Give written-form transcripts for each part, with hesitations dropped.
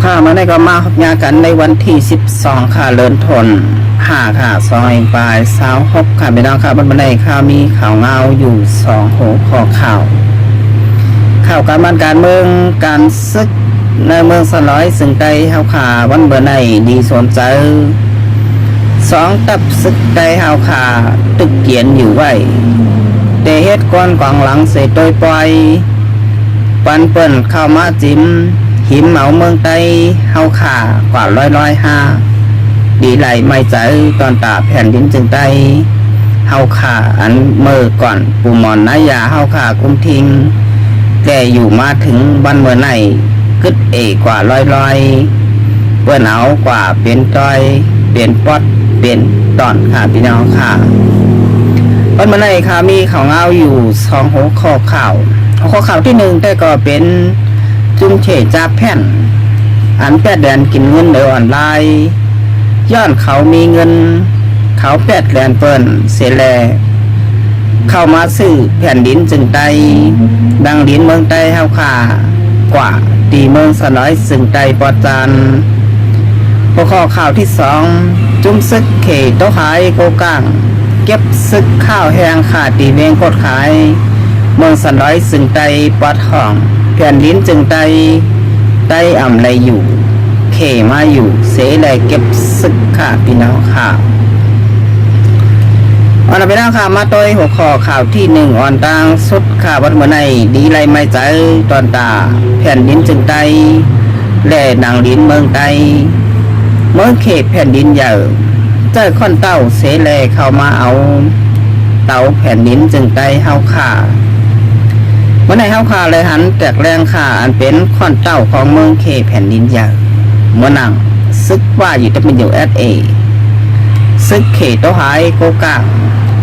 ข้ามาได้ก็มาหยากันในวันที่12ค่ะเลินทน5ค่ะซอยปลาย26ค่ะพี่น้องค่ะบันไดข่าวมีข่าวเงาอยู่2หัวข้อข่าวการบ้านการเมืองการซึกในเมืองสลอยซึ่งใดเฮาขาวันเบอร์ในดีสนใจ2ตับซึกใดเฮาขาตึกเกียนอยู่ไว้เดเฮ็ดก้อนกองหลังเสยโดยปล่อยปันเปิ้นเข้ามาจิ้มหิมเหมาเมืองใต้เฮาขากว่า105ดีไหลไม่ใจตอนตาแผ่นดินจึงใต้เฮาขาอันเมื่อก่อนปูหมอนนายาเฮาขากุมทิ้งแต่อยู่มาถึงบ้านเมื่อไหนกึดกว่าเปิ้นเอากว่าเปลี่ยนต้อยเปลี่ยนปอดเปลี่ยนตอนค่ะพี่น้องค่ะบ้านเมื่อไหนค่ะมีข่าวเงาอยู่2หัวข้อข่าวที่1แต่ก็เป็นจุ่มเฉจ่าแผ่นอันแปดแดนกินเงินในออนไลน์ย้อนเขามีเงินเขาแปดแดนเปิ้นเสแลเข้ามาซื้อแผ่นดินจึงใดดังดินเมืองใต้เฮาค่ากว่าตีเมืองสลอยซึ่งใดปอจานหัวข้อข่าวที่2จุ่มซึกเขตโตขายโกก้างเก็บซึกข้าวแห้งขาดตีเวงกดขายเมืองสลอยซึ่งใดปอดห้องแผ่นดินจึงใต้อ่ำไรอยู่เขมาอยู่เสแลเก็บซึกค่ะพี่น้องค่ะอันพี่น้องค่ะมาโดยหัวข้อข่าวที่1อ่อนต่างสุดค่ะวันเมื่อไหนดีไรไม่ใจตอนตาแผ่นดินจึงใต้แล่นางดินเมืองใต้เมืองเขตแผ่นดินใหญ่เจ้าค่อนเต้าเสแลเข้ามาเอาเต้าแผ่นดินจึงใต้เฮาค่ะเมื่อในเฮาขาเลยหันแตกแรงขาอันเป็นค่อนเต้าของเมืองเคแผ่นดินใหญ่เมื่อนั่งซึกว่าอยู่จะเป็นอยู่SAซึกเขตโตหายโกกะ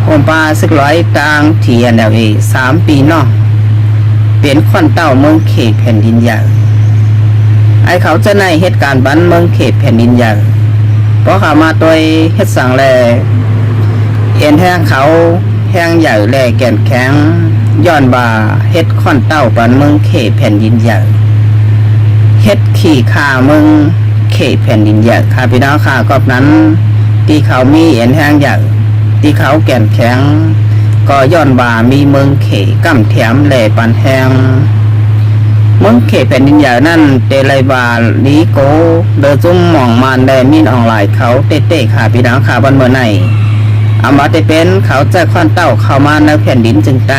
โฮมปลาซึกร้อยกลางTNLA 3 ปีนอกเป็นค่อนเต้าเมืองเขตแผ่นดินใหญ่ไอเขาจะในเหตุการณ์บันเมืองเขตแผ่นดินใหญ่เพราะเขามาโดยเฮ็ดสั่งแลเอ็นแห้งเขาแห้งใหญ่แลแก่นแข็งย้อนบ่าเฮ็ดค่อนเต้าปันเมืองเขตแผ่นดินใหญ่เฮ็ดขี่ข่าเมืองเขตแผ่นดินใหญ่ค่ะพี่น้องค่ะกอบนั้นที่เขามีเอ็นแห้งใหญ่ที่เขาแก่นแข็งก็ย้อนบ่ามีเมืองเขตกำแถมแหล่ปันแห้งเมืองเขตแผ่นดินใหญ่นั่นเตไลบาลีโกเดอจุ่มหม่องมานแดมินออนไลน์เขาเต้ค่ะพี่น้องค่ะวันเมื่อไหนอามาได้เป็นเขาจะค่อนเต้าเข้ามาในแผ่นดินจึงใด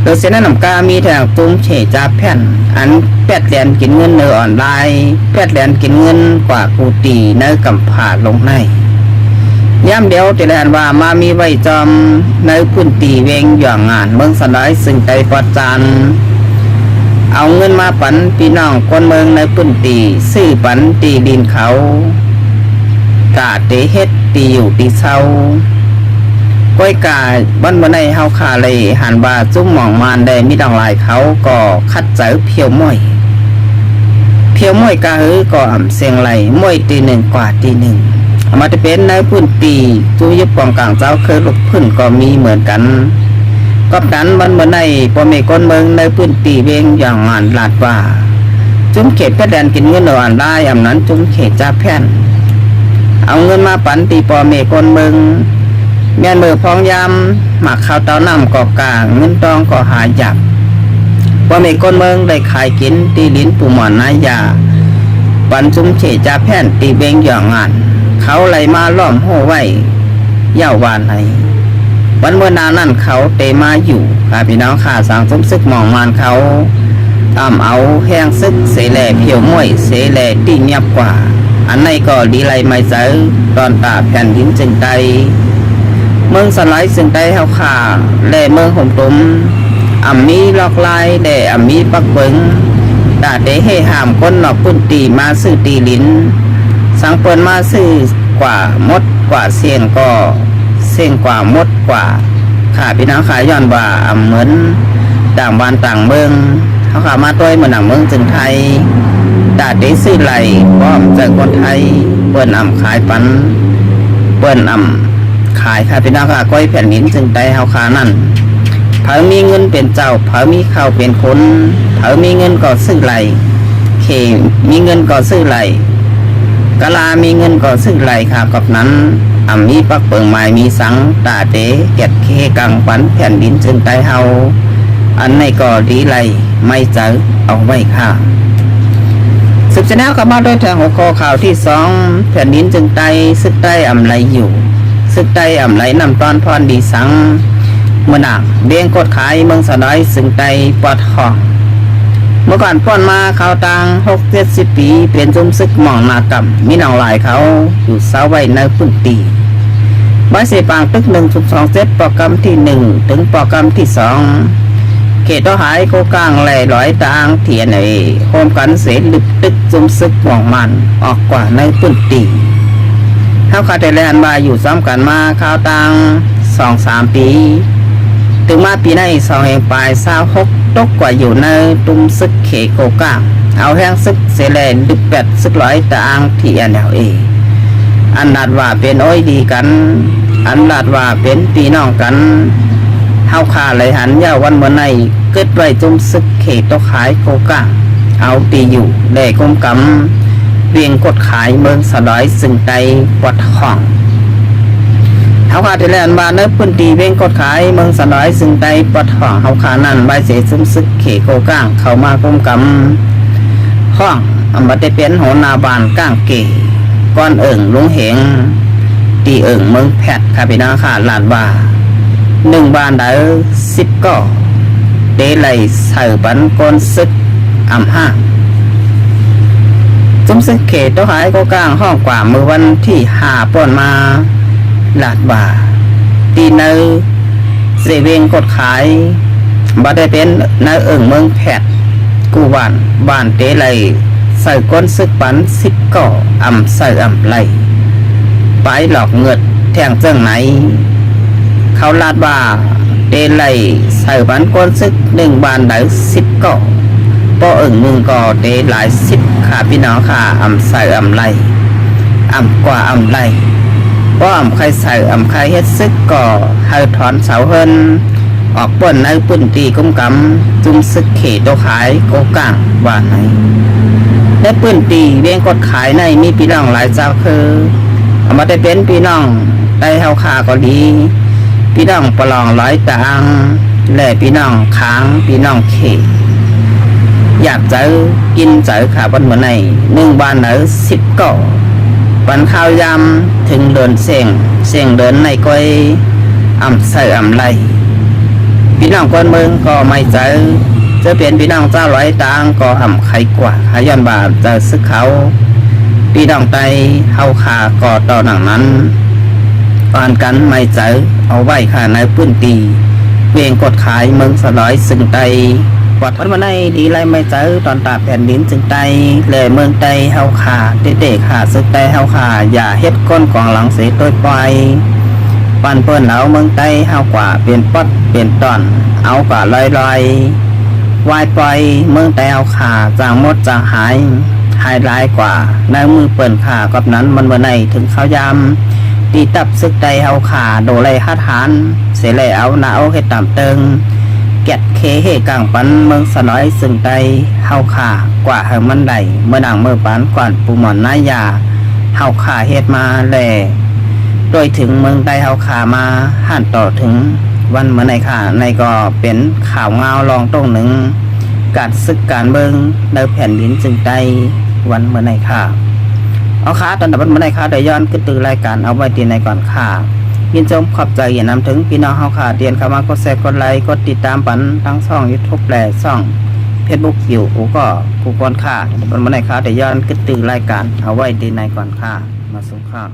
โดยเส้นน้ำกามีแถงตุ้มเฉจ่าแผ่นอันแปดแดนกินเงินในออนไลน์แปดแดนกินเงินกว่ากูตีในกำผาลงในย่ำเดียวแต่แดนว่ามามีไว้จอมในพื้นตีเวงหย่องงานเมืองสลายซึ่งใจปอดจานเอาเงินมาปันพี่น้องคนเมืองในพื้นตีซื้อปันตีดินเขากาเตเฮ็ดตีอยู่ตีเศร้าก้อยกาบ้านบนในเฮาคาเลยหันบาจุ่มหมองมานได้มีดังหลายเขาก็คัดเจอเพียวม้อยกาก็อ่ำเสียงไหลม้อยตี1กว่าตี1มาจะเป็นในพื้นตีจูยุบกองกลางเจ้าเคยลุกพื้นก็มีเหมือนกันก็นั้นบ้านบนในพอมีคนเมืองในพื้นตีเวงอย่างงานลาดว่าจุ่มเขตแผ่นแดนกินเงินอ่อนได้อำนั้นจุ่มเขตจ่าแผ่นเอาเงินมาปันตีปอเมคนเมืองแม่นมือพองยามหมักข้าวเต้าน้ำกอกกลางเงินตองก็หาหยับปอเมคนเมืองได้ขายกินตีลิ้นปูหมอนนายาปันจุ่มเฉจ่าแผ่นตีเบงหย่องงานเขาไหลมาล้อมโห่ไว้เย่าวานไหนวันเมื่อนานั่นเขาเตมาอยู่ค่ะพี่น้องข่าสังสมซึกหมองมานเขาตามเอาแห้งซึกเสแหล่เพียวม้วยเสแหล่ตีเงียบกว่าอันในก็ดีไรไม่เจอตอนตาแผ่นดินจึงใดเมืองสลายซึ่งใดเฮาขาแล่เมืองห่มตุ้มมีลอกลายแล่มีปักเบิงตาได้ให้ห้ามคนนอกพื้นตีมาซื้อตีลิ้นสังเปิ้นมาซื้อกว่ามดกว่าเสียงก็เสียงกว่ามดกว่าค่ะพี่น้องขายย้อนว่าเหมือนต่างบ้านต่างเมืองเฮาขามาต้วยเหมือนหนังเมืองจึงไทยตาได้ซื้อไหลป้อมจากคนไทยเปิ้นขายปันเปิ้นขายค่ะพี่น้องค่ะก้อยแผ่นดินจึงได้เฮาคานั่นเผามีเงินเป็นเจ้าเผามีข้าวเป็นคนเผามีเงินก็ซื้อไหล เขมีเงินก็ซื้อไหลกะลามีเงินก็ซื้อไหลค่ะกับนั้นมีปักเปิงไม้มีสังตาเตแกดเคกังปันแผ่นดินจึงไตเฮาอันในก็ดีไหลไม่เจอเอาไว้ค่ะสืบชแนลกับมาด้วยทางหัวข้อข่าวที่2แผ่นดินจึงไตซึกไตไรอยู่ซึกไตไรนำตอนพรดีสังเมื่อหนักเบี้ยงกดขายเมืองสะน้อยซึ่งไตปอดห้องเมื่อก่อนป้อนมาข่าวต่าง6-70 ปีเปลี่ยนจุมซึกหม่องนากำมีน้องหลายเขาอยู่เสาไว้ในพื้นตีไม้เสปางตึก1.27โปรแกรมที่1ถึงโปรแกรมที่2เขตต้องหายโกกลางแหล่ร้อยต่างเทียนไอโฮมกันเสลึกตึกจุมซึกหม่องมันออกกว่าในพื้นตีเขาขาดแต่แลนมาอยู่ซ้ำกันมาข่าวต่าง2-3 ปีถึงมาปีใน2แห่งปลาย26ตกกว่าอยู่ในตุ้มซึกเขโกก้าเอาแห้งซึกเสแลนดึก8ซึกร้อยตางที่NLAอันนัดว่าเป็นอ้อยดีกันอันนัดว่าเป็นพี่น้องกันเฮาขาเลยหันยาววันเมื่อในเกิดไว้จุ่มซึกเขตขายโกก้าเอาตีอยู่ได้กลมกำเวียงกดขายเมืองสะดอยซึ่งไตปวดห้องเฮาขาที่แลนมาเนื้อพื้นที่เวียงกดขายเมืองสะดอยซึ่งไตปวดห้องเฮาขานั่นใบเสซุ่มซึกเขโกก้าเข้ามากลมกำห้องบัดได้เป็นหัวหน้าบ้านก้างเกก้อนลุงเหงตีเมืองแพทย์ค่ะพี่น้องค่ะลาดว่า1บ้านได้10ก่อเดไลใส่บันก้นซึกห้าจุ่มซึกเขตต้องหายก็กลางห้องกว่าเมื่อวันที่5ป้อนมาลาดว่าตีเนอเสเวงกดขายบัดได้เป็นเมืองแพทย์กูบ้านเดไลใส่ก้นซึกปัน10ก่อใส่ไรไปหลอกเงิดแทงเจ้งไหนเขาลาดว่าเดไลใส่ปันก้นซึก1บ้านได้10ก่อป้อหนึ่งก่อเดหลาย10ค่ะพี่น้องค่ะใส่ไรกว่าไรป้อใครใส่ใครเฮ็ดซึกก่อให้ถอนเสาเฮินออกป่นในปุ่นตีกุ้มกำจุ่มซึกเขตโตขายโกก้างว่าไหนในปืนตีเวียงกดขายในมีพี่น้องหลายเจ้าคือมาได้เป็นพี่น้องได้เฮาคาก็ดีพี่น้องปลองร้อยต่างและพี่น้องค้างพี่น้องเขอยากเจอกินเจอขาบนเหมือนใน1บ้านไหน10ก่อปันข้าวยำถึงเดินเสียงเดินในก้อยใส่ไรพี่น้องคนเมืองก็ไม่เจอจะเป็นพี่น้องเจ้าร้อยต่างก็ใครกว่าขยันบาจะซึกเขาพี่น้องไตเฮาขาก่อต่อหนังนั้นปานกันไม่เจอเอาไว้ค่ะในพื้นตีเวียงกดขายเมืองสะลอยซึ่งไตวัดวันในดีไรไม่เจอตอนตาแผ่นดินจึงไตเลยเมืองไตเฮาขาเด็กๆค่ะซึกไตเฮาขาอย่าเฮ็ดก้นกองหลังเสียตัวปล่อยปันเปิ้นเอาเมืองไตเฮากว่าเป็นป๊อดเป็นตอนเอากว่าลอยวายปล่อยเมืองแต่เอาขาจางมดจางหายร้ายกว่าในมือเปิ่นขากับนั้นมันวันไหนถึงเขายำตีตับซึกใจเอาขาโดไลฮัดหานเสียเลยเอาหน้าเอาให้ต่ำเติงแกดเคเหกลางปันเมืองสะน้อยซึ่งใจเอาขากว่าเฮามันใดเมื่อดังเมื่อปานก่อนปูหมอนนายาเอาขาเฮ็ดมาแลโดยถึงเมืองใดเอาขามาหันต่อถึงวันเมื่อในค่ะในก็เป็นข่าวเงาลองตรงหนึ่งการศึกการเบิงในแผ่นดินจึงได้วันเมื่อในค่ะเอาค่ะตอนดับวันเมื่อในค่ะเดี๋ยวย้อนขึ้นตื่นรายการเอาไว้ตีในก่อนค่ะยินชมขอบใจอย่านำถึงพี่น้องเฮาค่ะเรียนเข้ามากดแชร์กดไลค์กดติดตามปันทั้งช่อง YouTube และช่อง Facebook อยู่ก็กูก่อนค่ะวันเมื่อในค่ะเดี๋ยวย้อนขึ้นตื่นรายการเอาไว้ตีในก่อนค่ะมาส่งข้าว